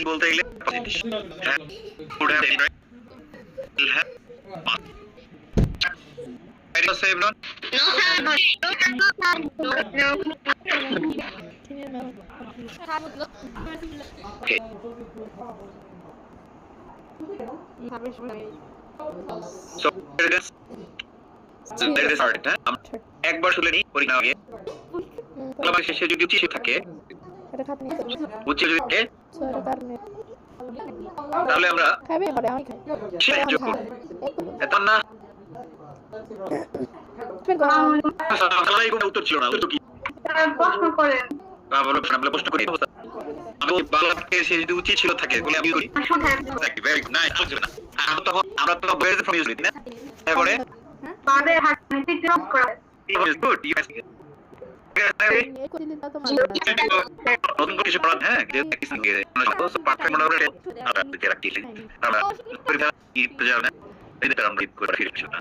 বলতে গেলে would have been right. Will have right also everyone? Okay. So there is hard, huh? একবার শুনে নি পরীক্ষা আগে আমার শেষে যদি উচিত থাকে উচিত যদি থাকে তাহলে আমরা সাহায্য করব এটা না সকালে কোনো উত্তর ছিল না উত্তর কি প্রশ্ন করেন আমরা প্রশ্ন করি আমি বাংলাতে সে যদি উচিত ছিল থাকে বলে আমি করি ভেরি নাইস না আমরা তো বের ফ্রম ইউজ না তারপরে বাদে হাতে ড্রপ করা ইজ গুড ইউ নতুন করে কিছু পড়া হ্যাঁ যে কিছু নিয়ে পারফেক্ট মনে করে আমরা দিতে রাখছি আমরা পরীক্ষা দিতে যাব না এটা আমরা করে ফিরছি না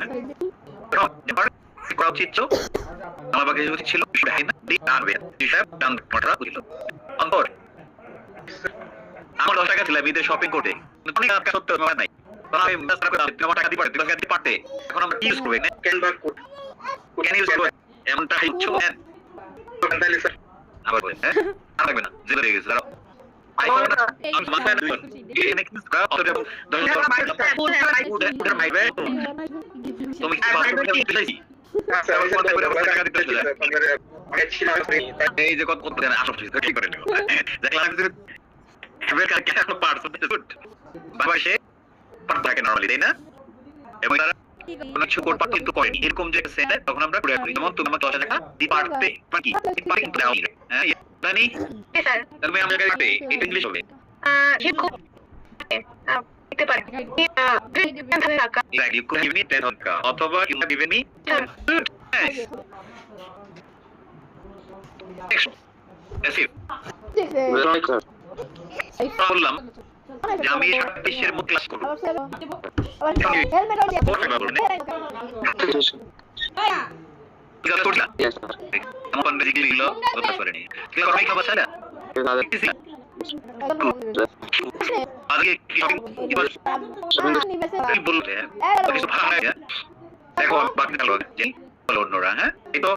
এবার করা উচিত ছিল আমার বাকি উচিত ছিল দি আরবে হিসাব ডান করা হলো অন্তর আমার 10 টাকা ছিল বিদেশে শপিং করতে অনেক টাকা সত্য মানে নাই আমি 10 টাকা টাকা দিতে পারতে এখন আমরা কি ইউজ করব ক্যালবার কোড ক্যান ইউজ করব এমনটা হিচ্ছো তাহলে স্যার আবার বলেন হ্যাঁ আর লাগবে না জেলে হয়ে গেছে দাঁড়াও আইফোন আমি মাথায় দুই এখানে কি স্ক্রাপ অত দেব 10 টাকা মাইবে তুমি কি পারবে এই যে কত দেন আসলে ঠিক করে নেব দেখলাম যে এবার কাকে একটা পার্ট বাবা সে পার্ট থাকে নরমালি তাই না এবং তারা কোনো কিছু কোড পার্ট কিন্তু করেনি এরকম যে সেটা তখন আমরা করে করি যেমন তুমি আমাকে 10 টাকা দি পার্টে কি পার্ট দাও হ্যাঁ জানি স্যার তুমি আমাকে কাটে এটা ইংলিশ হবে দিতে পারি টাকা you could give me 10 টাকা অথবা you have given me বললাম যে আমি 27 এর মধ্যে ক্লাস করব আমার দিকে লিখলো কথা করেনি ক্লাস করাই খাবার ছাড়া আজকে কি বলতে কিছু ভালো লাগে দেখো বাকি ভালো যে বলো অন্যরা হ্যাঁ এই তো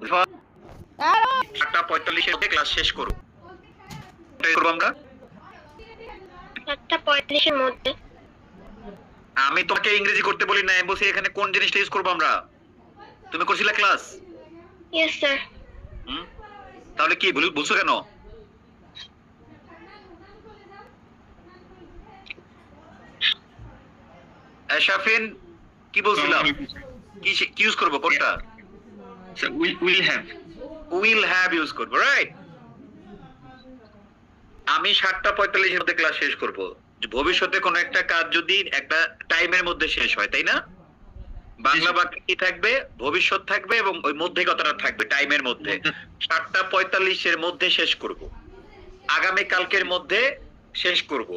7:45 এর ক্লাস শেষ করব এটাই করব আমরা 7:45 এর মধ্যে আমি তোমাকে ইংরেজি করতে বলি না বসে এখানে কোন জিনিসটা ইউজ করব আমরা তুমি করছিলা ক্লাস यस স্যার তাহলে কি বলছো কেন শাফিন কি বলছিলাম কি ইউজ করব কোনটা So will have ইউজ করব রাইট আমি 7:45 এর মধ্যে ক্লাস শেষ করব ভবিষ্যতে কোন একটা কাজ যদি একটা টাইমের মধ্যে শেষ হয় তাই না বাংলা বাক্য কি থাকবে ভবিষ্যৎ থাকবে এবং ওই মধ্যে কথাটা থাকবে টাইমের মধ্যে 7:45 এর মধ্যে শেষ করব আগামী কালকের মধ্যে শেষ করব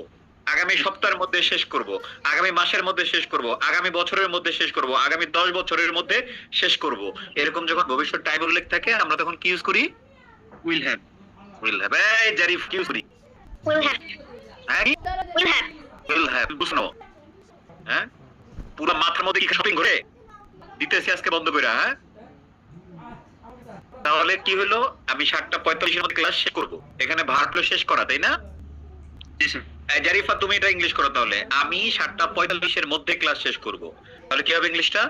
আগামী সপ্তাহের মধ্যে শেষ করব আগামী মাসের মধ্যে শেষ করব আগামী বছরের মধ্যে শেষ করব আগামী 10 বছরের মধ্যে শেষ করব এরকম যখন ভবিষ্যৎ টাইম উল্লেখ থাকে আমরা তখন কি ইউজ করি will have এই জারিফ কি ইউজ করি will have বুঝনো হ্যাঁ পুরো মাথার মধ্যে কি শপিং করে দিতেছি আজকে বন্ধ কইরা হ্যাঁ তাহলে কি হলো আমি 7:45 এর মধ্যে ক্লাস শেষ করব এখানে ভার্বটা শেষ করা তাই না জারিফা তুমি এটা ইংলিশ করো তাহলে আমি 7:45 এর মধ্যে ক্লাস শেষ করব তাহলে কি হবে ইংলিশটা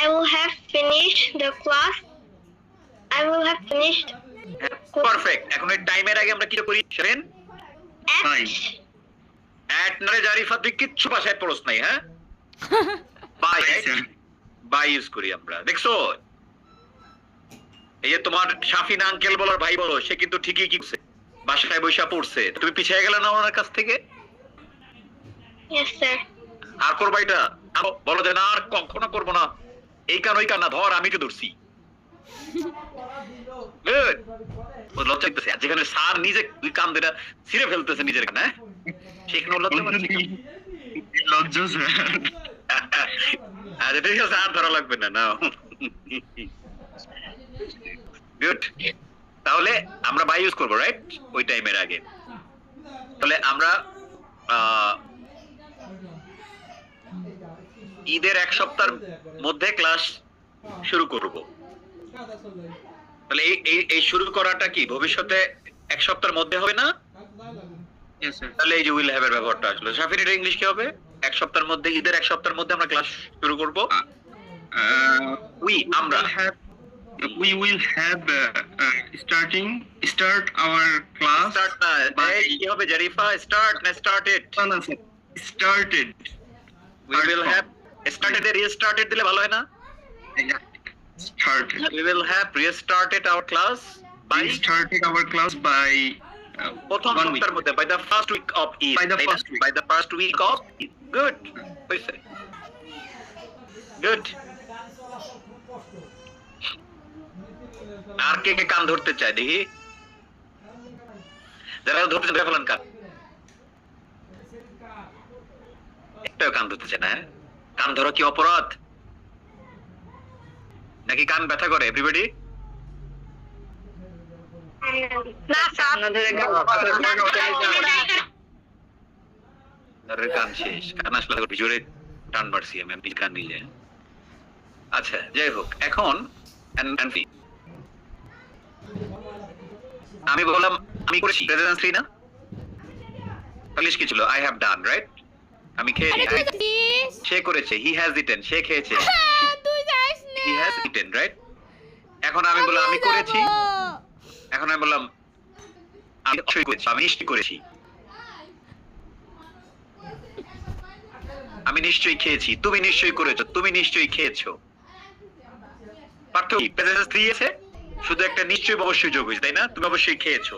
I will have finished the class I will have finished perfect এখন এই টাইমের আগে আমরা কি করি শুনেন at নরে জারিফা তুই কিচ্ছু ভাষায় পড়ছ নাই হ্যাঁ বাই ইউজ করি আমরা দেখছো এই যে তোমার শাফিন আঙ্কেল বলার ভাই বলো সে কিন্তু ঠিকই কি করছে বাসায় বৈশা পড়ছে তুমি পিছিয়ে গেলে না ওনার কাছ থেকে यस স্যার আর করবা এটা বলো যে না আর কখনো করবো না এই কান ওই কান না ধর আমি তো ধরছি লজ্জা লাগতেছে যেখানে স্যার নিজে দুই কান দুটা ছিঁড়ে ফেলতেছে নিজের কানে সেখানে লজ্জা আরে ঠিক আছে আর ধরা লাগবে না না গুড তাহলে আমরা বাই ইউজ করবো, রাইট? ওই টাইমের আগে। তাহলে আমরা ঈদের এক সপ্তাহের মধ্যে ক্লাস শুরু করব। তাহলে এই শুরু করাটা কি ভবিষ্যতে এক সপ্তাহের মধ্যে হবে না? Yes, sir. তাহলে এই যে উইল হ্যাভ এর ব্যবহারটা আসলো। শাফির, এটা ইংলিশ কি হবে? এক সপ্তাহের মধ্যে, ঈদের এক সপ্তাহের মধ্যে আমরা ক্লাস শুরু করব। আমরা We will have start our class. Start না, এই কি হবে জারিফা? স্টার্ট না started? No, sir. Started. We will have started এর restarted দিলে ভালো হয় না? Yeah. Started. We will have restarted our class by We started our class by প্রথম 1 week. সপ্তাহের মধ্যে, by the first week of Eid. By the তাই না? first week. By the first week of Eid. Good. হইছে। Good. আর কে কে কান ধরতে চায় দেখি? যারা ধরতে চায় ফেলান কান। একটাও কান ধরতে চায় না, হ্যাঁ? কান ধরা কি অপরাধ? নাকি কান ব্যথা করে এভরিবডি? না স্যার আরে কান শেষ, কান আসলে জোরে টান মারছি আমি কান নিয়ে। আচ্ছা, যাই হোক, এখন আমি বললাম আমি করেছি, প্রেজেন্ট থ্রি না? তাহলে কি ছিল? I have done, right? আমি খেয়েছি, সে করেছে, হি হ্যাজ ইটেন, সে খেয়েছে, হি হ্যাজ ইটেন, রাইট? এখন আমি বললাম আমি করেছি, এখন আমি বললাম আমি অবশ্যই করেছি, আমি নিশ্চয়ই করেছি, আমি নিশ্চয়ই খেয়েছি, তুমি নিশ্চয়ই করেছো, তুমি নিশ্চয়ই খেয়েছো। পার্থক্য কি? প্রেজেন্ট থ্রি আছে, শুধু একটা নিশ্চয়ই অবশ্যই যোগ হয়েছে, তাই না? তুমি অবশ্যই খেয়েছো,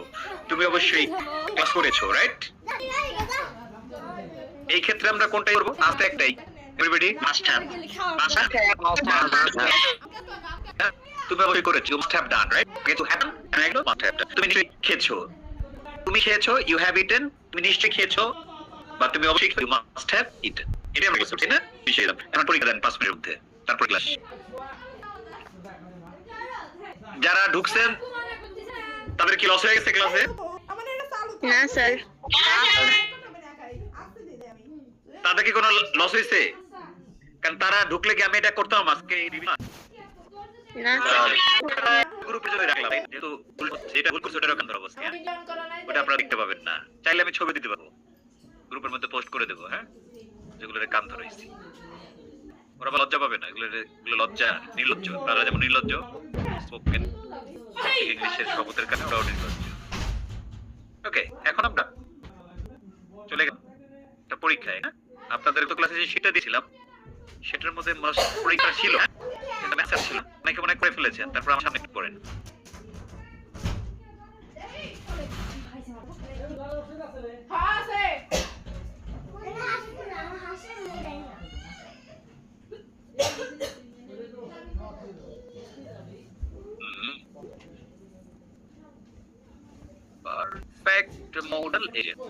তুমি অবশ্যই ক্লাস করেছো, রাইট? এই ক্ষেত্রে আমরা কোনটাই করবো? আস্তে একটাই, এভরিবডি মাস্ট হ্যাভ। তুমি অবশ্যই করেছো, you must have done, right? কিছু happen and I must have done. তুমি নিশ্চয়ই খেয়েছো, তুমি খেয়েছো, you have eaten, তুমি নিশ্চয়ই খেয়েছো, বা তুমি অবশ্যই you must have eaten. এটা আমরা বলছি না? বিষয় দিলাম। এখন পরীক্ষা দেন 5 মিনিটের মধ্যে, তারপর ক্লাস। যারা ঢুকছেন তাদের কি লস হয়ে গেছে ক্লাসে? না স্যার তাদের কি কোনো লস হয়েছে? কারণ তারা ঢুকলে কি আমি এটা করতাম আজকে এই রিভিউ? না স্যার গ্রুপে যদি রাখলাম, যেহেতু যেটা ভুল করছে ওটার ওখানে অবস্থা, ওটা আপনারা দেখতে পাবেন না। চাইলে আমি ছবি দিতে পারবো, গ্রুপের মধ্যে পোস্ট করে দেবো, হ্যাঁ? যেগুলোর কান ধরেছি, ওরা লজ্জা পাবে না, এগুলো লজ্জা, নির্লজ্জ। তারা যেমন নির্লজ্জ স্পোকেন ইংলিশের শব্দের কারণে ওরাও নির্লজ্জ। ওকে, এখন আমরা চলে গেলাম একটা পরীক্ষায়, হ্যাঁ? আপনাদের তো ক্লাসে যে শীটটা দিয়েছিলাম সেটার মধ্যে পরীক্ষা ছিল, এটা ম্যাথস ছিল, অনেকে মনে করে ফেলেছেন, তারপর আমার সামনে একটু পড়েন। Perfect modal agent.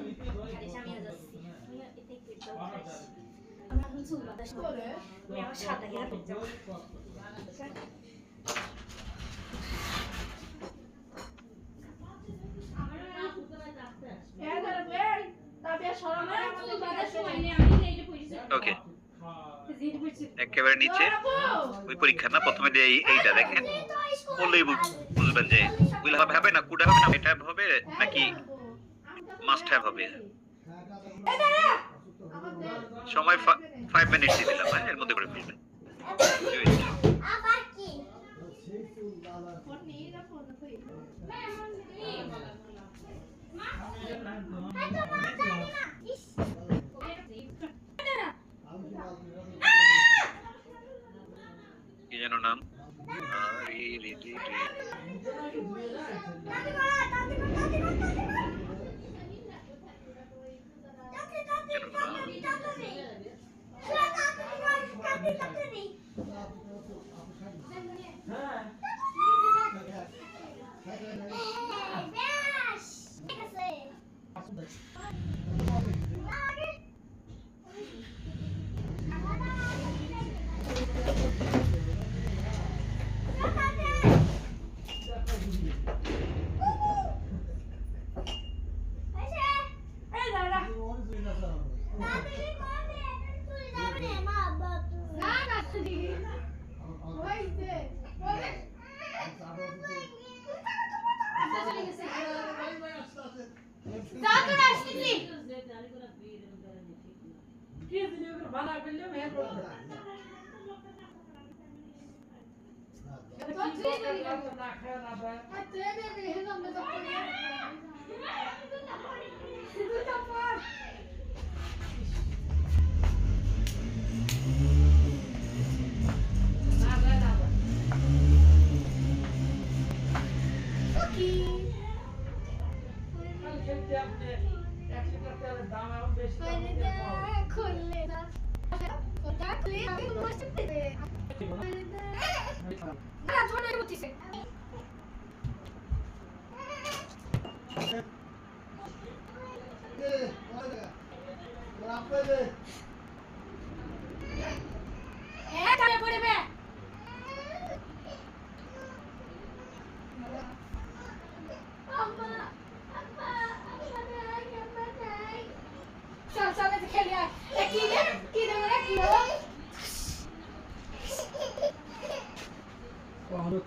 ওকে, একেবারে নিচে ওই পরীক্ষা না, প্রথমে দিয়ে এইটা দেখেন, বললেই বুঝবেন যে উইল হ্যাভ হবে না, কুড হবে না, এটা হবে নাকি মাস্ট হ্যাভ হবে। সময় 5 মিনিট দিয়ে দিলাম, হ্যাঁ? এর মধ্যে করে ফেলবেন। কি যেন নাম?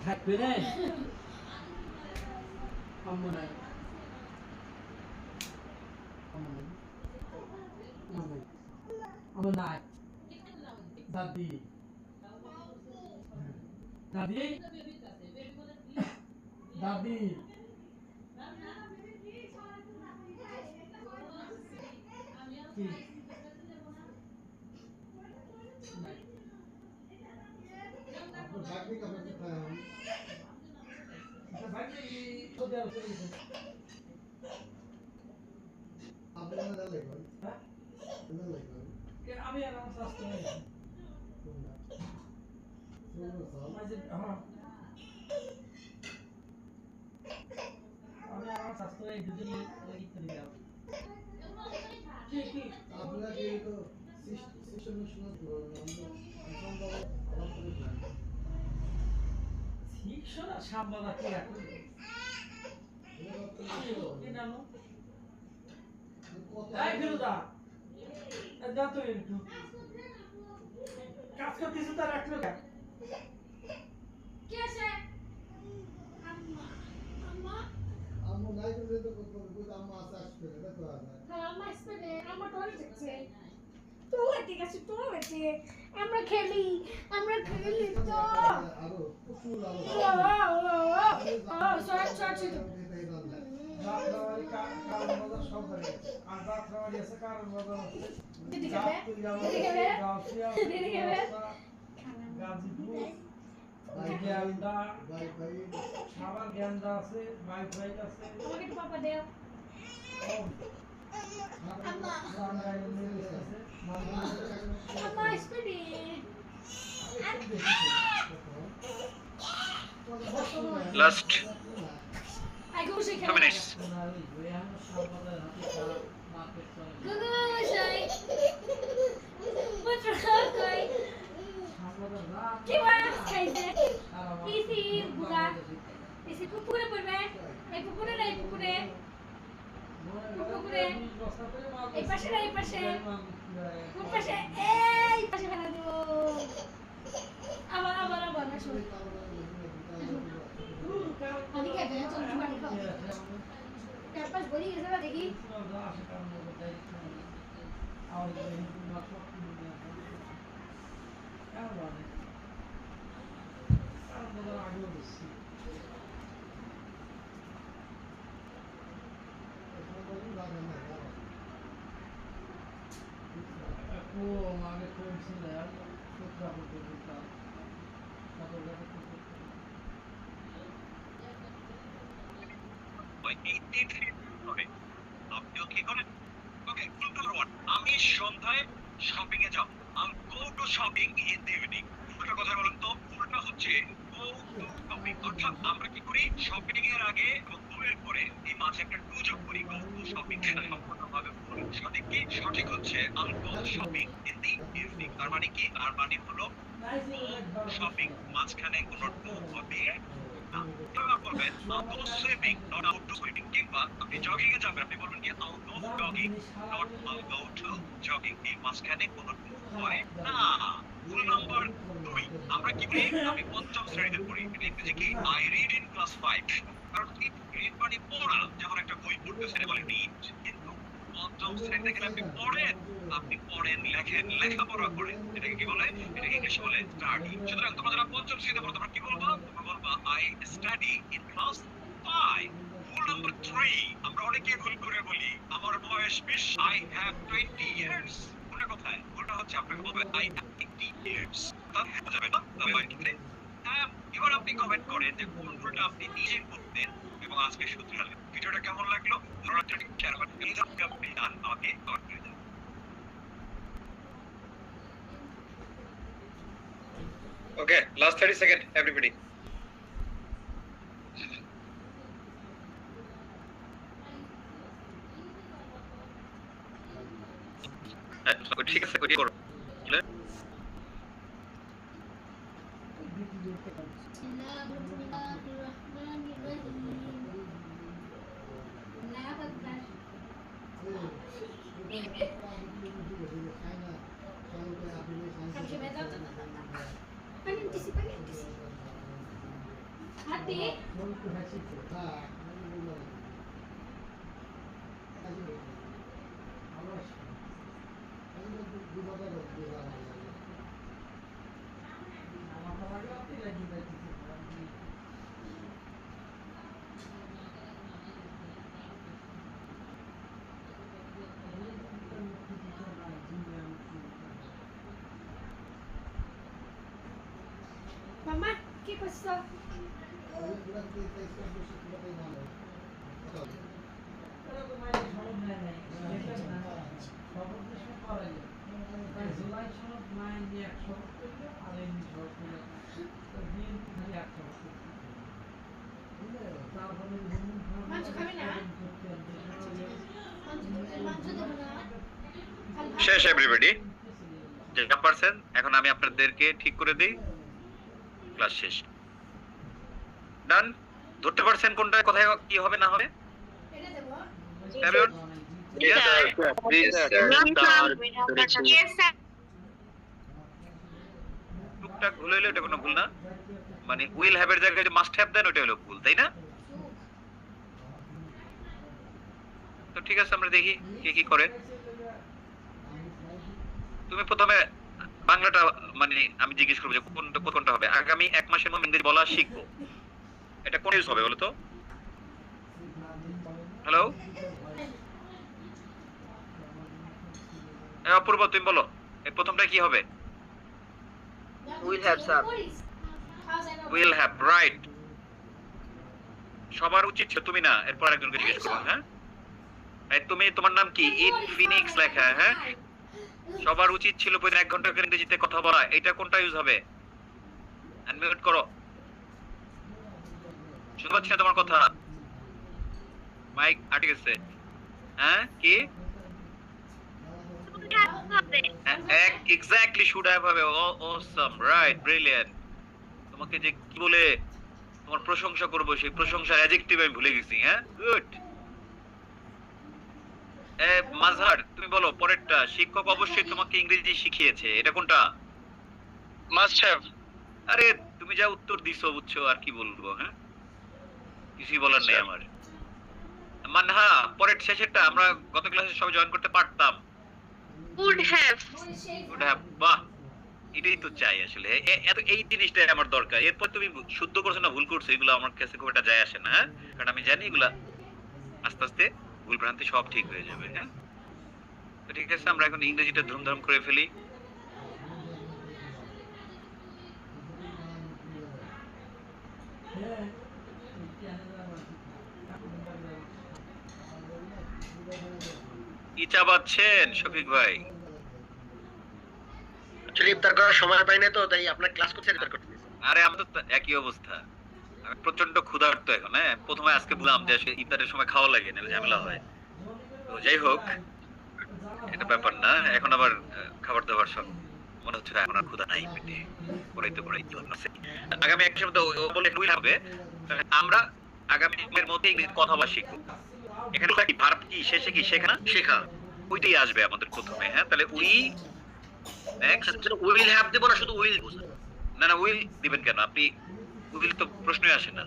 থাকবে রে আম্মু নাই আমার নাই দাদি দাদি দাদি কি আমি আর আমার শাস্তি নেই আমি আমার শাস্তি নেই দুদিন লিখতে দিলাম কি কি আপনারা যেহেতু সিস্টেম ঠিক শোনা সাম্বাদা কি এখন কি জানো এই ফিরোজা যা তুই একটু কাজ করতেছিস তার একটু কি আছে আম্মা আম্মু নাই বলে তো কত আম্মু আসে আসবে এটা তো আছে আম্মা আসবে আম্মা টয়লেট যাচ্ছে টয়লেটে গেছে টয়লেটে আমরা খেলি তো আরো প্রচুর আরো সরি রাতরাবাড়ি কারণ বাজার সব হয়ে গেছে আর রাতরাবাড়ি আছে কারণ বাজার আছে গাজীপুর গেন্দা ভাই সাবার গেন্দা আছে বাইফাই আছে আমাকে একটু পাপা দেও আম্মা আম্মা আসবে last I go shake 2 minutes. Gugu shai. What's wrong, guy? Kiwa kaise? Isi buga. Isi pupure porbe. Ei pupure nai pupure. Pupure. Ei pashe nai pashe. Pupure pashe. Ei pashe fela do. Abar asho. Ani ke gaya chal chumani khao. Campus boli gese na dekhi. আপনিও কি করেন? ওকে, number 1, আমি সন্ধ্যায় shopping এ যাব। I'll go to shopping in the evening. একটা কথা বলুন তো, পুরোটা হচ্ছে go to shopping। অর্থাৎ আমরা কি করি, শপিং এর আগে এবং go এর পরে এই মাঝে একটা to যোগ করি। go to shopping সেটা সম্পূর্ণভাবে ভুল। সঠিক কি? সঠিক হচ্ছে I'll go shopping in the evening। তার মানে কি? তার মানে হলো শপিং মাঝখানে কোনো to হবে না। এবার বলবেন I'll go swimming, not out to swimming। কিংবা আপনি জগিং এ যাবেন, আপনি বলবেন কি I'll go jogging, not I'll go to jogging। এই মাঝখানে কোনো to হয় না। রুল নাম্বার 2, আমরা কি করি? আমি পঞ্চম শ্রেণীতে পড়ি। এটা ইংরেজি কি? I read in class 5। কারণ কি? read মানে পড়া। যখন একটা বই পড়তেছেন বলে read। কিন্তু পঞ্চম শ্রেণীতে গেলে আপনি পড়েন, লেখেন লেখেন, লেখাপড়া করেন, এটাকে কি বলে? এটাকে ইংলিশে বলে স্টাডি। সুতরাং তোমরা যারা পঞ্চম শ্রেণীতে পড়ো তোমরা কি বলবা? তোমরা বলবা আই স্টাডি ইন ক্লাস 5। ভুল নাম্বার 3, আমরা অনেকে ভুল করে বলি আমার বয়স 20, আই হ্যাভ 20 ইয়ার্স। কোনটা কোথায়? ওটা হচ্ছে আপনাকে বলবে আই হ্যাভ 80 ইয়ার্স। তাহলে বোঝা যাবে না? তবে এবার আপনি কমেন্ট করেন যে কোন ভুলটা আপনি নিজে করতেন এবং আজকে শুধরালেন। ভিডিওটা কেমন লাগলো? লড়াইটা শেয়ার করতে আপনি আমাকে কমেন্ট করে দেন। Okay, last 30 seconds, everybody. ঠিক আছে, করি করো। Hati. Mama, ¿qué pasó? শেষ এভরিবডি, যেটা পারছেন এখন আমি আপনাদেরকে ঠিক করে দিই, ক্লাস শেষ। ডান? ধরতে পারছেন কোনটা কোথায় কি হবে না হবে? Everyone? Yes, Yes, sir. টুকটাক ভুল হইলে ওটা কোনো ভুল না, মানে উইল হ্যাভ এর জায়গায় যে মাস্ট হ্যাভ দেন ওটা হলো ভুল, তাই না? তো ঠিক আছে, আমরা দেখি কে কি করে। তুমি প্রথমে বাংলাটা মানে আমি জিজ্ঞেস করবো যে কোনটা হবে। আগামী 1 মাসের মধ্যে ইংরেজি বলা শিখবো, এটা কোন ইউজ হবে বলো তো? হ্যালো অপূর্ব, তুমি বলো এই প্রথমটা কি হবে? Will have, sir. Will have, right. সবার উচিত ছিল, তুমি না, এরপর একজনকে জিজ্ঞেস করবো। হ্যাঁ এই তুমি, তোমার নাম কি? ইট ফিনিক্স লেখা। হ্যাঁ, সবার উচিত ছিল প্রতিদিন 1 ঘন্টা করে ইংরেজিতে কথা বলা। এটা কোনটা ইউজ হবে? আনমিউট করো। শুনতে পাচ্ছি না তোমার কথা, মাইক আটকে গেছে। হ্যাঁ কি? এক্স্যাক্টলি, শুড হ্যাভ হবে। Awesome, right, brilliant. তোমাকে যে কি বলে তোমার প্রশংসা করব, সেই প্রশংসার অ্যাডজেক্টিভ আমি ভুলে গেছি। হ্যাঁ, গুড। মাজহার, তুমি বলো পরেরটা। শিক্ষক অবশ্যই তোমাকে ইংরেজি শিখিয়েছে, এটা কোনটা? Must have. আরে তুমি যা উত্তর দিছো বুঝছো, আর কি বলবো? হ্যাঁ, কিছুই বলার নেই আমার। মানহা, পরের শেষেরটা আমরা গত ক্লাসে সবাই জয়েন করতে পারতাম। Would have. ওটা বাহ, এটাই তো চাই আসলে। এই জিনিসটাই আমার দরকার। এরপর তুমি শুদ্ধ করছো না ভুল করছো এগুলো আমার কাছে খুব একটা যায় আসে না। হ্যাঁ, কারণ আমি জানি এগুলা আস্তে আস্তে ভুল ভ্রান্তি সব ঠিক হয়ে যাবে। হ্যাঁ, তো ঠিক আছে, আমরা এখন ইংরেজিটা ধুমধাম করে ফেলি। কি চা বাচ্ছেন শফিক ভাই? Actually, ইফতার করার সময় পাই না, তো তাই আপনার ক্লাস করতে ইফতার করতেছি। আরে আমার তো একই অবস্থা, আমি প্রচন্ড ক্ষুধার্ত এখন। হ্যাঁ, প্রথমে আজকে বুঝলাম যে আসলে ইফতারের সময় খাওয়া লাগে না, ঝামেলা হয়। তো যাই হোক, এটা ব্যাপার না। এখন আবার খাবার দাবার সব মনে হচ্ছে এখন আর ক্ষুধা নাই পেটে, পড়াইতে আছে। আগামী 1 মাসের মধ্যে ও বলে উইল হবে, আমরা আগামী এর মধ্যে ইংরেজি কথা বলা শিখবো। এখানে কি ভার্ব কি শেষে কি শেখা না শেখা, ওইটাই আসবে আমাদের প্রথমে। হ্যাঁ, তাহলে উই নেক্সট উইল হ্যাভ দেব না, শুধু উইল। না না, উইল দিবেন কেন আপনি? উইল তো প্রশ্নই আসে না,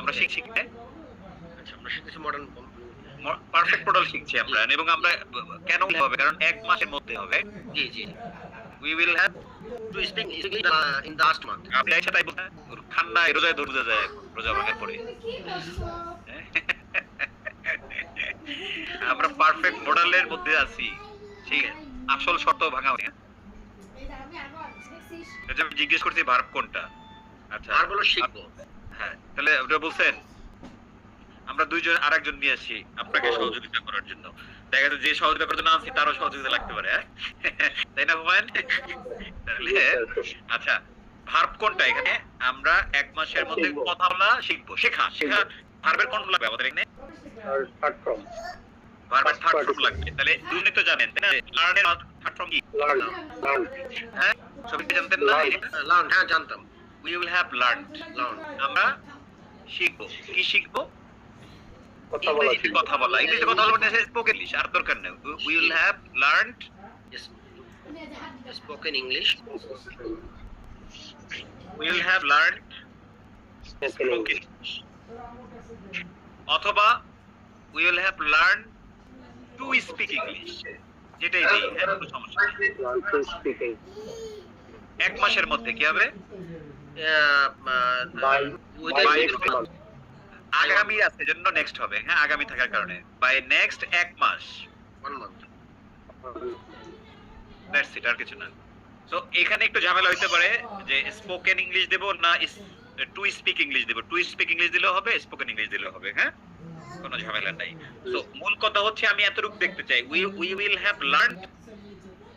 আমরা শিখছি। আচ্ছা, আমরা শিখতেছি মডার্ন পারফেক্ট মডেল শিখছি আমরা, এবং আমরা কেন হবে, কারণ 1 মাসের মধ্যে হবে। জি জি we will have to speak in the last month. আপনি আইসা তাই বলছেন ঠান্ডা রোজায় দৌড়ে যায়, রোজা ভাঙার পরে তুমি কি করছো? আমরা পারফেক্ট মডেলের মধ্যে আছি, ঠিক আছে, আসল শর্ত ভাঙা হয়। এই যে আমি আবার দেখছিস এটা আমি জিজ্ঞেস করছি ভার্ব কোনটা। আচ্ছা আর বলো শিখবো। হ্যাঁ, তাহলে ওটা বলছেন আমরা দুইজন আরেকজন নিয়ে আসি আপনাকে সহযোগিতা করার জন্য। দেখা যাচ্ছে যে সহযোগিতা করার জন্য আনছি তারও সহযোগিতা লাগতে পারে, হ্যাঁ? তাই না হুমায়ুন? তাহলে আচ্ছা, ভার্ব কোনটা এখানে? আমরা 1 মাসের মধ্যে কথা বলা শিখবো। শেখা ভার্বের কোন লাগবে আমাদের এখানে? ভার্বের থার্ড ফর্ম লাগবে। তাহলে দুজনে তো জানেন তাই না, লার্ন এর থার্ড ফর্ম কি? হ্যাঁ, সবাই জানতেন না? লার্ন, হ্যাঁ জানতাম। We will have learned. আমরা শিখবো। কি শিখবো? ইংরেজিতে কথা বলা। ইংরেজিতে কথা বলা মানে স্পোকেন ইংলিশ, আর দরকার নেই। We will have learned spoken English. We will have learned spoken, অথবা we will have learn to speak English, যেটাই দিই, হ্যাঁ, কোনো সমস্যা নেই। 1 মাসের মধ্যে কি হবে? আগামী আছে জন্য নেক্সট হবে, হ্যাঁ, আগামী থাকার কারণে বাই নেক্সট 1 মাস। 1 month। দ্যাটস ইট, আর কিছু না। সো এখানে একটু ঝামেলা হইতে পারে যে স্পোকেন ইংলিশ দেব না টু স্পিক ইংলিশ দেব। টু স্পিক ইংলিশ দিলেও হবে, স্পোকেন ইংলিশ দিলেও হবে, হ্যাঁ, কোনো ঝামেলা নাই। সো মূল কথা হচ্ছে আমি এতটুকু দেখতে চাই, we will have learned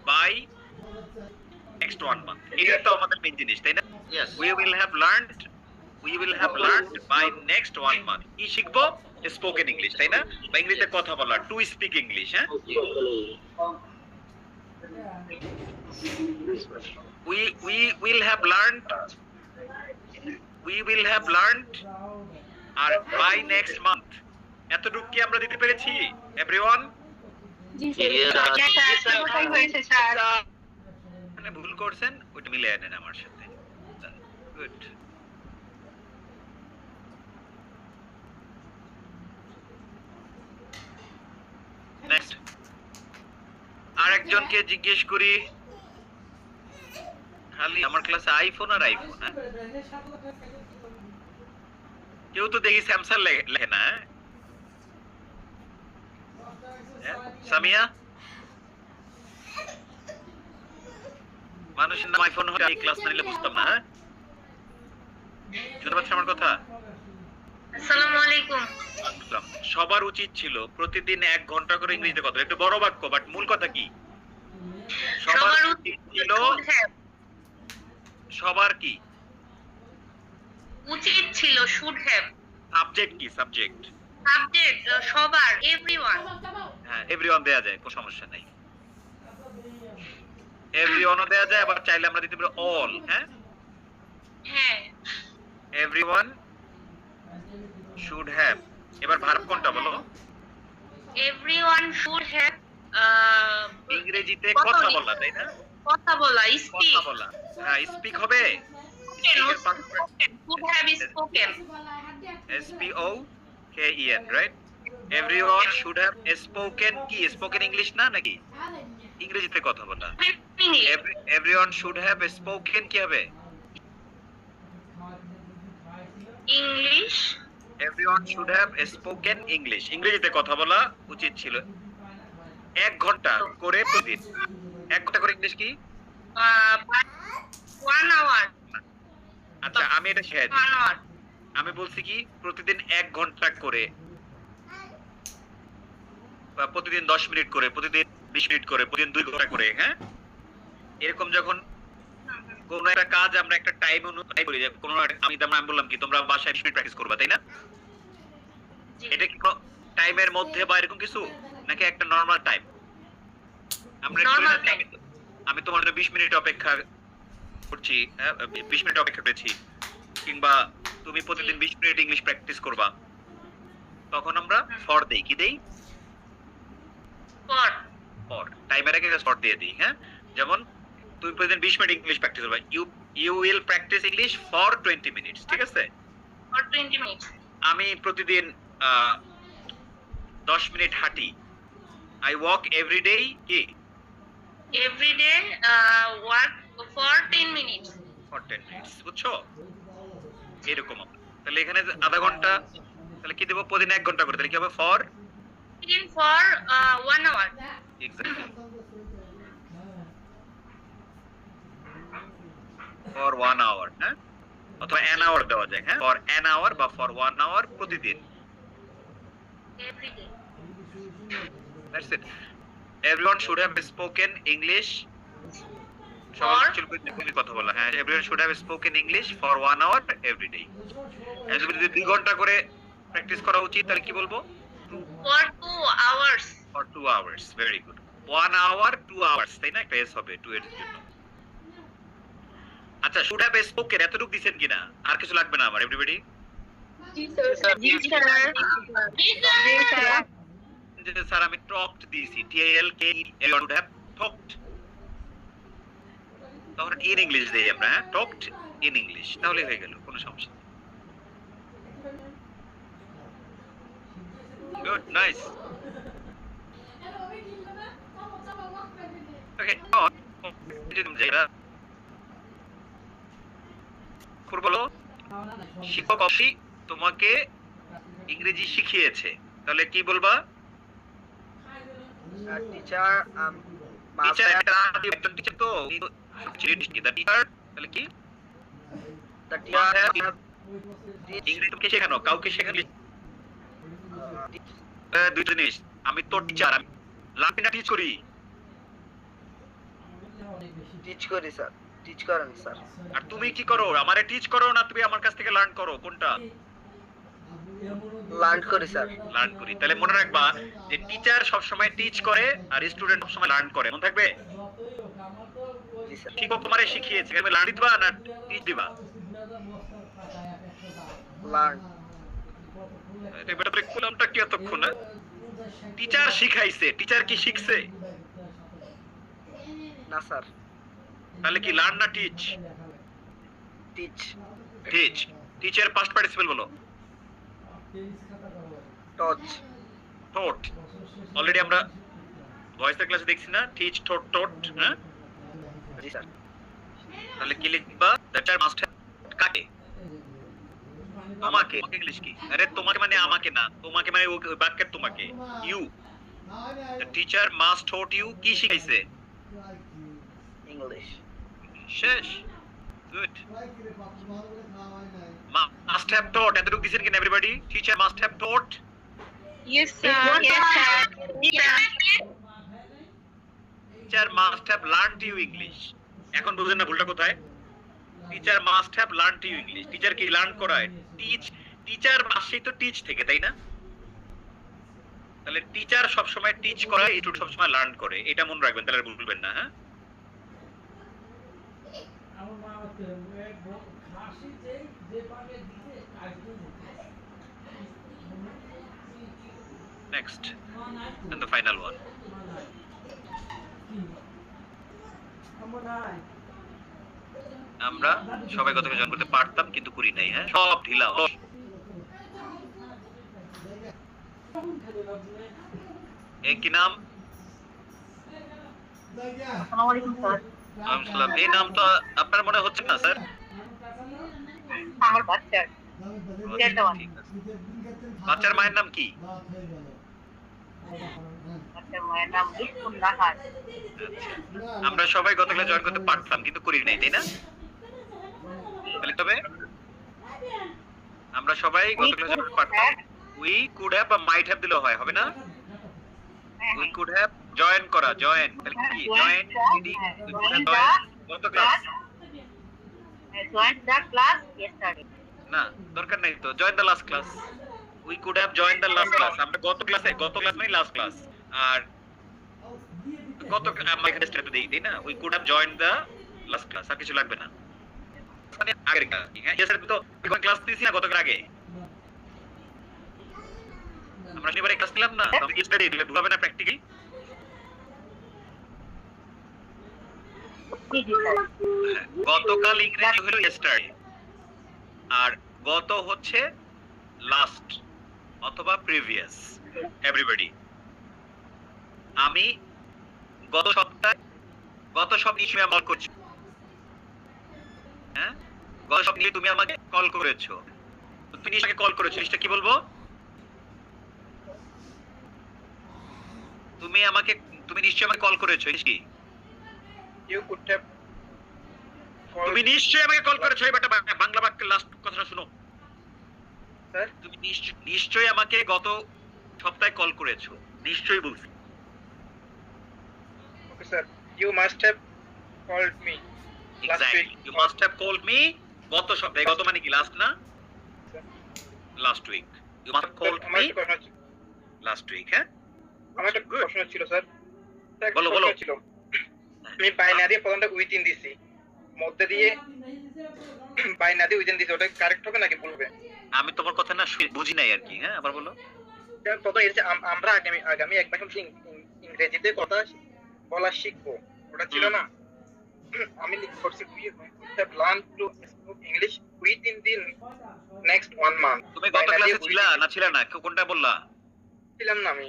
by next 1 month. এটা তো আমাদের মেইন জিনিস, তাই না? Yes। We will have learned by next 1 month. কি শিখবো? স্পোকেন ইংলিশ, তাই না? বা ইংরেজিতে কথা বলা, টু স্পিক ইংলিশ, হ্যাঁ? We will have learned আর by next month। এতটুকু কি আমরা দিতে পেরেছি এভরিওয়ান? মানে ভুল করছেন ওটা মিলে আনেন আমার সাথে। গুড। নেক্সট আরেকজনকে জিজ্ঞেস করি, খালি আমার ক্লাসে আইফোন আর আইফোন, হ্যাঁ? কেউ তো দেখি স্যামসাং লেখে না, হ্যাঁ? সামিয়া, মানুষের নাম আইফোন হলে এই ক্লাস না নিলে বুঝতাম না, হ্যাঁ? শুনতে পাচ্ছেন আমার কথা? আসসালামু আলাইকুম। সবার উচিত ছিল প্রতিদিন 1 ঘন্টা করে ইংরেজিতে কথা। একটু বড় বাক্য, বাট মূল কথা কি? সবার উচিত ছিল, সবার কি উচিত ছিল, শুড হ্যাভ। সাবজেক্ট কি? সাবজেক্ট সাবজেক্ট সবার, এভরিওয়ান। হ্যাঁ, এভরিওয়ান দেয়া যায়, কোনো সমস্যা নাই। এভরিওয়ানও দেয়া যায়, আবার চাইলে আমরা দিতে পারি অল, হ্যাঁ? হ্যাঁ, এভরিওয়ান শুড হ্যাভ। এবার ভার্ব কোনটা বলো? Everyone should have. ইংরেজিতে কথা বলা, তাই না? কথা বলা, স্পিক। কথা বলা, হ্যাঁ, স্পিক হবে। Should have spoken. SPOKEN, right? Everyone should have spoken কি? স্পোকেন ইংলিশ না নাকি? ইংরেজিতে কথা বলা। Everyone should have spoken কি হবে? English. Everyone should have spoken English। ইংরেজিতে কথা বলা উচিত ছিল। 1 ঘন্টা করে প্রতিদিন। 1 ঘন্টা করে ইংলিশ কি? 1 hour। আচ্ছা, আমি এটা শেয়ার 1 hour। আমি বলছি কি প্রতিদিন 1 ঘন্টা করে, বা প্রতিদিন 10 মিনিট করে, প্রতিদিন 20 মিনিট করে, প্রতিদিন 2 ঘন্টা করে, হ্যাঁ? এরকম যখন কোন একটা কাজ আমরা একটা টাইম অনুযায়ী করি, যে কোন আমি বললাম কি তোমরা বাসায় 20 মিনিট প্র্যাকটিস করবা, তাই না? এটা কি টাইমের মধ্যে বা এরকম কিছু, নাকি একটা নরমাল টাইম? আমরা আমি তোমার জন্য 20 মিনিট অপেক্ষা করছি, হ্যাঁ, 20 মিনিট অপেক্ষা করেছি, কিংবা তুমি প্রতিদিন 20 মিনিট ইংলিশ প্র্যাকটিস করবা, তখন আমরা ফর দেই। কি দেই? ফর। টাইমের আগে ফর দিয়ে দিই, হ্যাঁ? যেমন তুমি প্রতিদিন 20 মিনিট ইংলিশ প্র্যাকটিস করবা, you will practice English for 20 minutes, ঠিক আছে? For 20 minutes. আমি প্রতিদিন 10 মিনিট হাঁটি। আই ওয়াক এভরি ডে কি Every day, work for 10 minutes. For 10 minutes, বুঝছো? এরকম আমরা। তাহলে এখানে যে আধা ঘন্টা, তাহলে কি দেবো? প্রতিদিন 1 ঘন্টা করে, তাহলে কি হবে? For Again for 1 hour. Exactly for 1 hour, হ্যাঁ, অথবা an hour দেওয়া যায়, হ্যাঁ, ফর an hour বা ফর 1 hour প্রতিদিন। Every day. That's it. Everyone should have spoken English. For? সবাই চুল করে কথা বলা, হ্যাঁ, everyone should have spoken English for 1 hour every day. আর যদি 2 ঘন্টা করে প্র্যাকটিস করা উচিত, তাহলে কি বলবো? For 2 hours. For 2 hours. Very good. 1 hour 2 hours, তাই না? একটা এস হবে 2 এর জন্য। আচ্ছা, should have spoken এতটুকু দিবেন কিনা? আর কিছু লাগবে না আমার, everybody? Yes, sir. Yes, sir. যে স্যার আমি টকড দিয়েছি, TALK, everyone should have talked. তখন ইন ইংলিশ দেই আমরা, হ্যাঁ, টকড ইন ইংলিশ, তাহলে হয়ে গেল, কোনো সমস্যা নেই। Good, nice. ওকে, বলো, শিক্ষক অফি তোমাকে ইংরেজি শিখিয়েছে, তাহলে কি বলবা? টিচার টিচার একজন টিচার তো টিচার, তাহলে কি ইংরেজি তোকে শেখানো, কাউকে শেখানো। দুই জিনিস, আমি তো টিচার, আমি লার্ন না টিচ করি? টিচ করি স্যার, টিচ করেন স্যার। আর তুমি কি করো? আমারে টিচ করো না তুমি আমার কাছ থেকে লার্ন করো? কোনটা? লার্ন করি স্যার। লার্ন করি। তাহলে মনে রাখবা যে টিচার সব সময় টিচ করে আর স্টুডেন্ট সব সময় লার্ন করে, মনে থাকবে? জি স্যার। শিক্ষক তোমারে শিখিয়েছে, তুমি লার্ন দিবা না টিচ দিবা? লার্ন। এবারে কারিকুলামটা কি এতক্ষণ না? টিচার শিখাইছে, টিচার কি শিখছে? না স্যার। তাহলে কি লার্ন না teach? Teach. Teach. Teacher past participle বলো। টচ। টোট। অলরেডি আমরা ভয়েসের ক্লাসে দেখছি না, টিচ টোট টোট, হ্যাঁ? জি স্যার। তাহলে কি লিখবা? দ্য টিচার মাস্ট হ্যাভ কাকে? তোমাকে। ইংলিশ কি? আরে তোমাকে মানে আমাকে না, তোমাকে মানে ওই বাক্যের তোমাকে, you. The teacher must taught you কি শিখাইছে? ইংলিশ। শেষ। গুড। মাস্ট হ্যাভ টট এতটুকু দিছেন কিনা everybody? Teacher must have taught. Yes, sir. Yes, sir. Teacher must have learned you English. এখন বুঝেন না ভুলটা কোথায়? Teacher must have learned you English. Teacher কি লার্ন করায়? টিচ। টিচার আসেই তো টিচ থেকে, তাই না? তাহলে টিচার সব সময় টিচ করায়, স্টুডেন্ট সব সময় লার্ন করে, এটা মনে রাখবেন, তাহলে আর ভুলবেন না, হ্যাঁ? আমার মা হচ্ছে খাসি যে পাবে দিতে কাজগুলো next and the final one. আমরা সবাই গতকে জয়েন করতে পারতাম কিন্তু করি নাই, হ্যাঁ, সব ঢিলা। এই কি নাম? আসসালাম। এই নাম তো আপনার মনে হচ্ছে না স্যার? আমার বাচ্চা। বাচ্চার মায়ের নাম কি? বাচ্চার মায়ের নাম বিস্কুট নাহার। আমরা সবাই গত ক্লাসে জয়েন করতে পারতাম কিন্তু করি নাই, তাই না? তাহলে তবে আমরা সবাই গত ক্লাসে জয়েন করতে পারতাম। উই কুড হ্যাভ বা মাইট হ্যাভ দিলেও হয়, হবে না? উই কুড হ্যাভ জয়েন করা, জয়েন, তাহলে কি join reading? We could have join গত class. Joined the class yesterday. না, দরকার নাই তো, join the last class. We could have join the last class. আমরা গত ক্লাস মানে লাস্ট ক্লাস, আর গত আমরা এখানে স্টেপ দেই, তাই না? We could have join the last class, আর কিছু লাগবে না। মানে আগের ক্লাস, হ্যাঁ, ইয়েস্টারডে তো কোন ক্লাস দিছি না গতকাল আগে? আমরা শনিবারে ক্লাস নিলাম না, তো ইয়েস্টারডে দিলে ভুলাবে না প্র্যাকটিক্যালি। গতকাল ইংরেজি হলো ইয়েস্টারডে, আর গত হচ্ছে লাস্ট, অথবা প্রিভিয়াস এভরিবডি। আমি গত সপ্তাহে নিশ্চয়ই কল করছি, হ্যাঁ গত সপ্তাহে তুমি আমাকে কল করেছো, তুমি নিশ্চয়ই কল করেছো, এটা কি বলবো? তুমি নিশ্চয়ই আমাকে কল করেছো, কি You could have তুমি নিশ্চয়ই আমাকে কল করেছো। এবার বাংলা বাক্যের লাস্ট কথাটা শুনো। Sir? তুমি নিশ্চয়ই আমাকে গত সপ্তাহে কল করেছো, নিশ্চয়ই বলছি। Okay, sir. You must have called me last Exactly. week. You must have called me গত সপ্তাহে, গত মানে কি লাস্ট না? Last week. You must have called আমার me একটা প্রশ্ন ছিল। last week, হ্যাঁ? আমার একটা Good. প্রশ্ন ছিল স্যার। বলো। ছিল আমি বাইনারি প্রথমটা উইথিন দিছি, মধ্যে দিয়ে বাইনারি উইথিন দিছি, ওটা কারেক্ট হবে নাকি ভুল হবে? আমি তোমার কথা না বুঝি নাই আর কি, হ্যাঁ আবার বলো। তত এসে আমরা আগামী এক মাস ইংরেজিতে কথা বলা শিখবো, ওটা ছিল না? আমি করছি we have learned to speak English within the next 1 month. তুমি গত ক্লাসে ছিলা না? কোনটা বললা? ছিলাম না আমি।